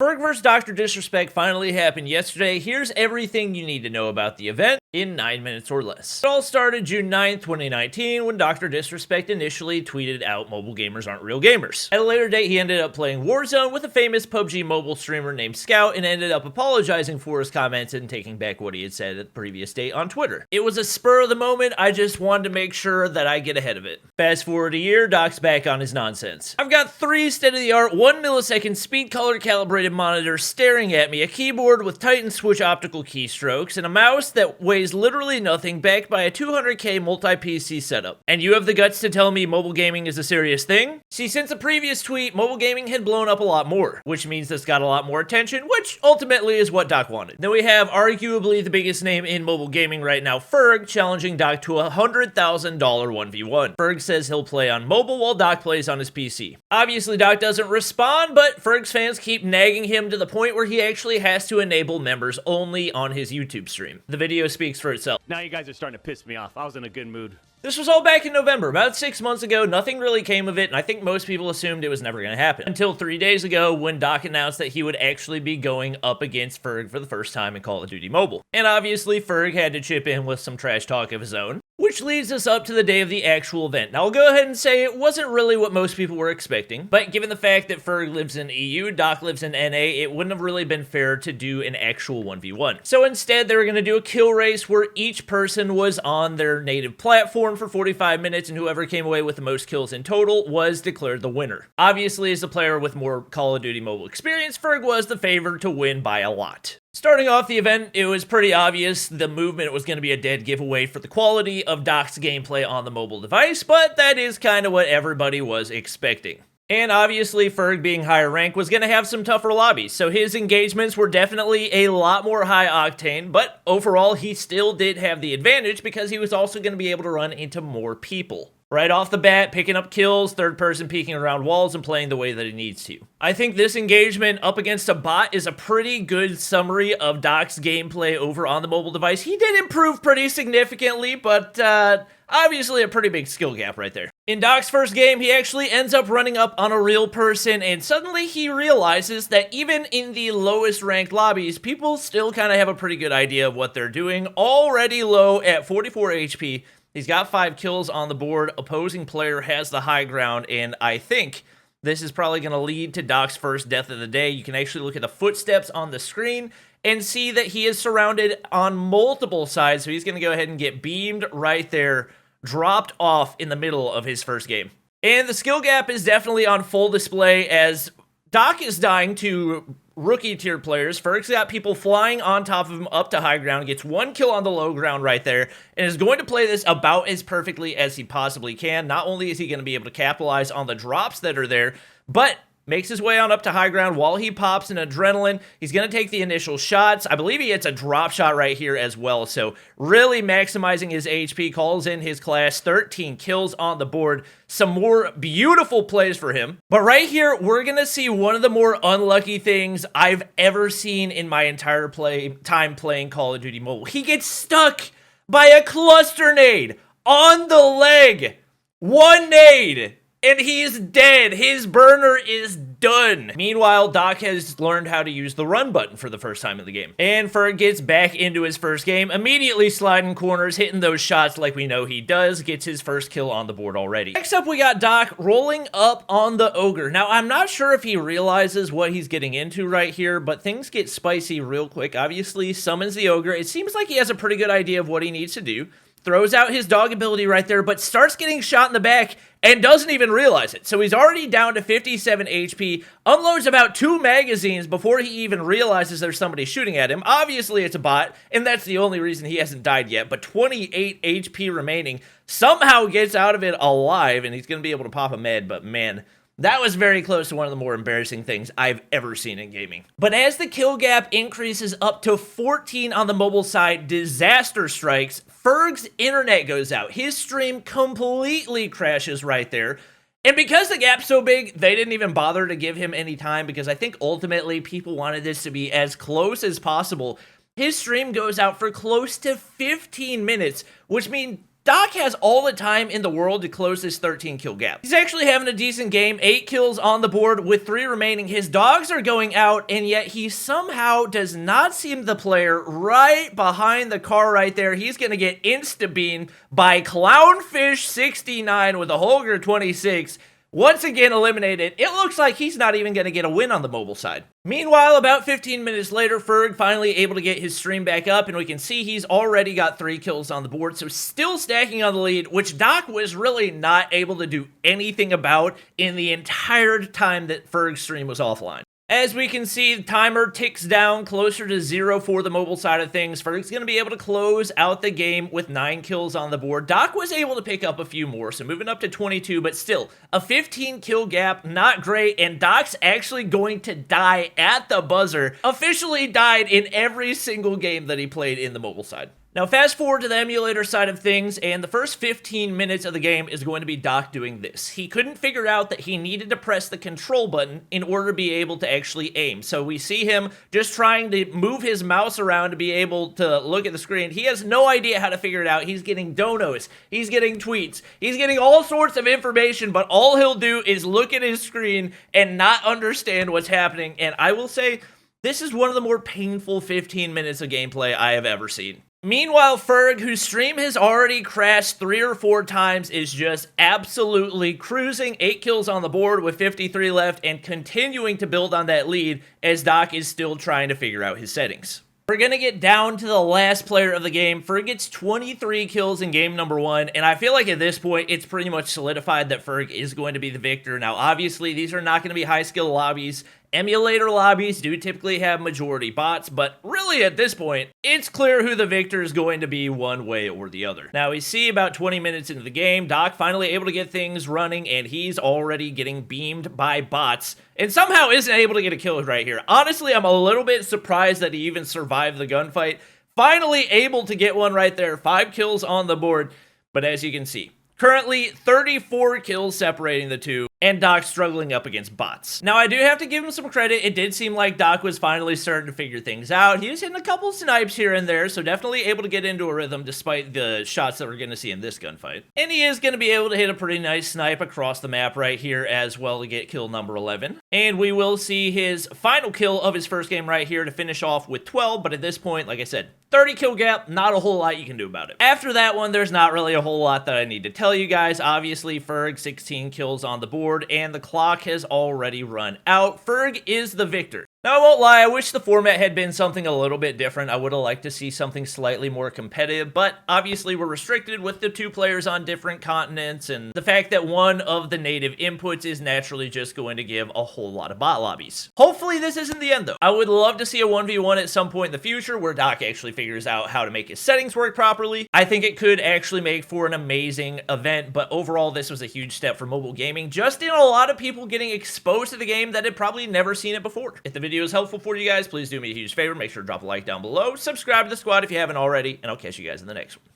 Ferg vs. DrDisrespect finally happened yesterday. Here's everything you need to know about the event in 9 minutes or less. It all started June 9th, 2019, when DrDisrespect initially tweeted out mobile gamers aren't real gamers. At a later date, he ended up playing Warzone with a famous PUBG mobile streamer named Scout and ended up apologizing for his comments and taking back what he had said at the previous date on Twitter. It was a spur of the moment. I just wanted to make sure that I get ahead of it. Fast forward a year, Doc's back on his nonsense. I've got 3 state-of-the-art 1 millisecond speed color calibrated monitors staring at me, a keyboard with Titan switch optical keystrokes, and a mouse that weighs literally nothing backed by a 200k multi-PC setup. And you have the guts to tell me mobile gaming is a serious thing? See, since the previous tweet, mobile gaming had blown up a lot more, which means this got a lot more attention, which ultimately is what Doc wanted. Then we have arguably the biggest name in mobile gaming right now, Ferg, challenging Doc to a $100,000 1v1. Ferg says he'll play on mobile while Doc plays on his PC. Obviously, Doc doesn't respond, but Ferg's fans keep nagging him to the point where he actually has to enable members only on his YouTube stream. The video speaks for itself. Now you guys are starting to piss me off. I was in a good mood. This was all back in November, about 6 months ago. Nothing really came of it, and I think most people assumed it was never going to happen. Until 3 days ago, when Doc announced that he would actually be going up against Ferg for the first time in Call of Duty Mobile. And obviously, Ferg had to chip in with some trash talk of his own, which leads us up to the day of the actual event. Now, I'll go ahead and say it wasn't really what most people were expecting, but given the fact that Ferg lives in EU, Doc lives in NA, it wouldn't have really been fair to do an actual 1v1. So instead, they were going to do a kill race where each person was on their native platform for 45 minutes, and whoever came away with the most kills in total was declared the winner. Obviously, as a player with more Call of Duty Mobile experience, Ferg was the favorite to win by a lot. Starting off the event, it was pretty obvious the movement was going to be a dead giveaway for the quality of Doc's gameplay on the mobile device, but that is kind of what everybody was expecting. And obviously, Ferg being higher rank was going to have some tougher lobbies, so his engagements were definitely a lot more high octane, but overall, he still did have the advantage because he was also going to be able to run into more people. Right off the bat, picking up kills, third person peeking around walls, and playing the way that he needs to. I think this engagement up against a bot is a pretty good summary of Doc's gameplay over on the mobile device. He did improve pretty significantly, but obviously a pretty big skill gap right there. In Doc's first game, he actually ends up running up on a real person, and suddenly he realizes that even in the lowest ranked lobbies, people still kind of have a pretty good idea of what they're doing. Already low at 44 HP. He's got 5 kills on the board. Opposing player has the high ground, and I think this is probably going to lead to Doc's first death of the day. You can actually look at the footsteps on the screen and see that he is surrounded on multiple sides, so he's going to go ahead and get beamed right there, dropped off in the middle of his first game. And the skill gap is definitely on full display as Doc is dying to rookie tier players. Ferg's got people flying on top of him up to high ground, gets 1 kill on the low ground right there, and is going to play this about as perfectly as he possibly can. Not only is he going to be able to capitalize on the drops that are there, but makes his way on up to high ground while he pops an adrenaline. He's going to take the initial shots. I believe he hits a drop shot right here as well. So really maximizing his HP, calls in his class, 13 kills on the board. Some more beautiful plays for him. But right here, we're going to see one of the more unlucky things I've ever seen in my entire time playing Call of Duty Mobile. He gets stuck by a cluster nade on the leg. 1 nade. And he's dead. His burner is done. Meanwhile, Doc has learned how to use the run button for the first time in the game. And Ferg gets back into his first game, immediately sliding corners, hitting those shots like we know he does, gets his first kill on the board already. Next up, we got Doc rolling up on the Ogre. Now, I'm not sure if he realizes what he's getting into right here, but things get spicy real quick. Obviously, summons the Ogre. It seems like he has a pretty good idea of what he needs to do. Throws out his dog ability right there, but starts getting shot in the back and doesn't even realize it. So he's already down to 57 HP, unloads about 2 magazines before he even realizes there's somebody shooting at him. Obviously, it's a bot, and that's the only reason he hasn't died yet, but 28 HP remaining. Somehow gets out of it alive, and he's going to be able to pop a med, but man, that was very close to one of the more embarrassing things I've ever seen in gaming. But as the kill gap increases up to 14 on the mobile side, disaster strikes. Ferg's internet goes out. His stream completely crashes right there. And because the gap's so big, they didn't even bother to give him any time because I think ultimately people wanted this to be as close as possible. His stream goes out for close to 15 minutes, which means Doc has all the time in the world to close this 13 kill gap. He's actually having a decent game, 8 kills on the board with 3 remaining. His dogs are going out, and yet he somehow does not seem the player right behind the car right there. He's going to get insta-beamed by Clownfish69 with a Holger 26. Once again eliminated. It looks like he's not even going to get a win on the mobile side. Meanwhile, about 15 minutes later, Ferg finally able to get his stream back up, and we can see he's already got 3 kills on the board, so still stacking on the lead, which Doc was really not able to do anything about in the entire time that Ferg's stream was offline. As we can see, the timer ticks down closer to 0 for the mobile side of things. Ferg's going to be able to close out the game with 9 kills on the board. Doc was able to pick up a few more, so moving up to 22, but still, a 15 kill gap, not great, and Doc's actually going to die at the buzzer. Officially died in every single game that he played in the mobile side. Now, fast forward to the emulator side of things, and the first 15 minutes of the game is going to be Doc doing this. He couldn't figure out that he needed to press the control button in order to be able to actually aim. So we see him just trying to move his mouse around to be able to look at the screen. He has no idea how to figure it out. He's getting donos, he's getting tweets, he's getting all sorts of information, but all he'll do is look at his screen and not understand what's happening. And I will say, this is one of the more painful 15 minutes of gameplay I have ever seen. Meanwhile, Ferg, whose stream has already crashed 3 or 4 times, is just absolutely cruising. 8 kills on the board with 53 left and continuing to build on that lead as Doc is still trying to figure out his settings. We're going to get down to the last player of the game. Ferg gets 23 kills in game number 1, and I feel like at this point, it's pretty much solidified that Ferg is going to be the victor. Now, obviously, these are not going to be high-skill lobbies. Emulator lobbies do typically have majority bots, but really at this point, it's clear who the victor is going to be one way or the other. Now we see about 20 minutes into the game, Doc finally able to get things running, and he's already getting beamed by bots, and somehow isn't able to get a kill right here. Honestly, I'm a little bit surprised that he even survived the gunfight. Finally able to get one right there, 5 kills on the board, but as you can see, currently 34 kills separating the two, and Doc struggling up against bots. Now, I do have to give him some credit. It did seem like Doc was finally starting to figure things out. He was hitting a couple snipes here and there, so definitely able to get into a rhythm despite the shots that we're going to see in this gunfight. And he is going to be able to hit a pretty nice snipe across the map right here as well to get kill number 11. And we will see his final kill of his first game right here to finish off with 12, but at this point, like I said, 30 kill gap, not a whole lot you can do about it. After that one, there's not really a whole lot that I need to tell you guys. Obviously, Ferg, 16 kills on the board, and the clock has already run out. Ferg is the victor. Now, I won't lie, I wish the format had been something a little bit different. I would have liked to see something slightly more competitive, but obviously we're restricted with the 2 players on different continents, and the fact that one of the native inputs is naturally just going to give a whole lot of bot lobbies. Hopefully this isn't the end, though. I would love to see a 1v1 at some point in the future where Doc actually figures out how to make his settings work properly. I think it could actually make for an amazing event, but overall this was a huge step for mobile gaming, just in a lot of people getting exposed to the game that had probably never seen it before. If the video is helpful for you guys, please do me a huge favor. Make sure to drop a like down below. Subscribe to the squad if you haven't already, and I'll catch you guys in the next one.